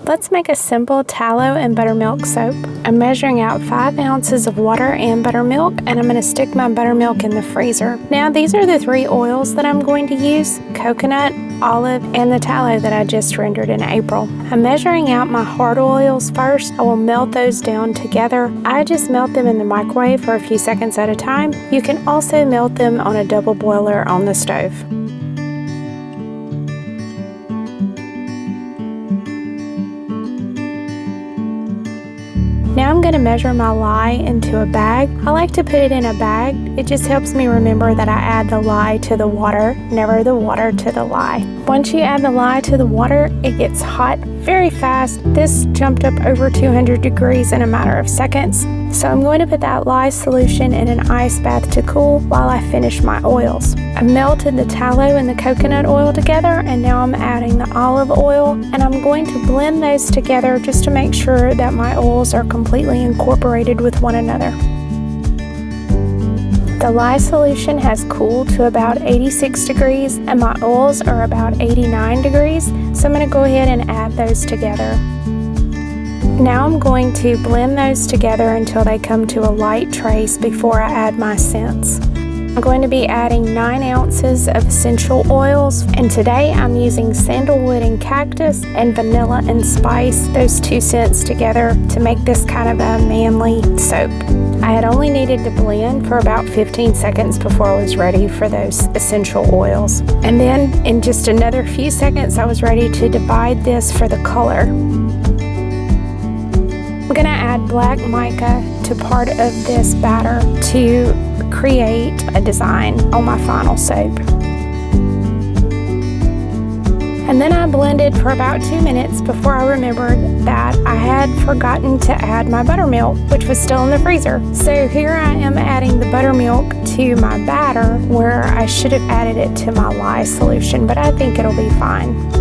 Let's make a simple tallow and buttermilk soap. I'm measuring out 5 ounces of water and buttermilk, and I'm going to stick my buttermilk in the freezer. Now these are the 3 oils that I'm going to use: coconut, olive, and the tallow that I just rendered in April. I'm measuring out my hard oils first. I will melt those down together. I just melt them in the microwave for a few seconds at a time. You can also melt them on a double boiler on the stove. Now I'm going to measure my lye into a bag. I like to put it in a bag. It just helps me remember that I add the lye to the water, never the water to the lye. Once you add the lye to the water, it gets hot very fast. This jumped up over 200 degrees in a matter of seconds. So I'm going to put that lye solution in an ice bath to cool while I finish my oils. I melted the tallow and the coconut oil together, and now I'm adding the olive oil, and I'm going to blend those together just to make sure that my oils are completely incorporated with one another. The lye solution has cooled to about 86 degrees and my oils are about 89 degrees, so I'm going to go ahead and add those together. Now I'm going to blend those together until they come to a light trace before I add my scents. I'm going to be adding 9 ounces of essential oils, and today I'm using sandalwood and cactus and vanilla and spice, those 2 scents together to make this kind of a manly soap. I had only needed to blend for about 15 seconds before I was ready for those essential oils. And then in just another few seconds I was ready to divide this for the color. I'm going to add black mica to part of this batter to create a design on my final soap. And then I blended for about 2 minutes before I remembered that I had forgotten to add my buttermilk, which was still in the freezer. So here I am adding the buttermilk to my batter where I should have added it to my lye solution, but I think it'll be fine.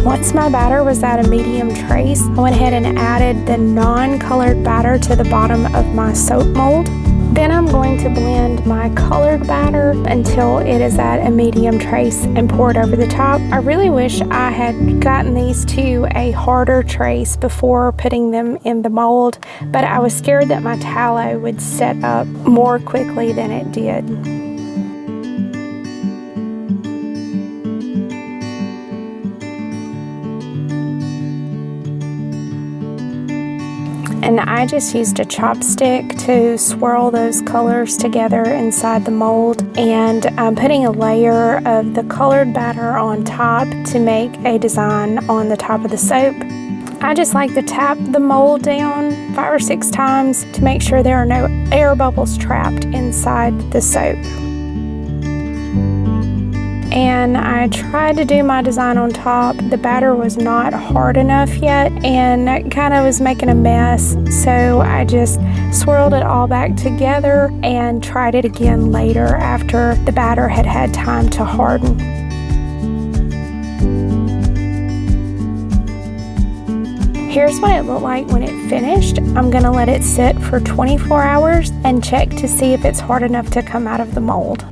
Once my batter was at a medium trace, I went ahead and added the non-colored batter to the bottom of my soap mold. Then I'm going to blend my colored batter until it is at a medium trace and pour it over the top. I really wish I had gotten these to a harder trace before putting them in the mold, but I was scared that my tallow would set up more quickly than it did. And I just used a chopstick to swirl those colors together inside the mold, and I'm putting a layer of the colored batter on top to make a design on the top of the soap. I just like to tap the mold down 5 or 6 times to make sure there are no air bubbles trapped inside the soap. And I tried to do my design on top. The batter was not hard enough yet and it kind of was making a mess, so I just swirled it all back together and tried it again later after the batter had had time to harden. Here's what it looked like when it finished. I'm going to let it sit for 24 hours and check to see if it's hard enough to come out of the mold.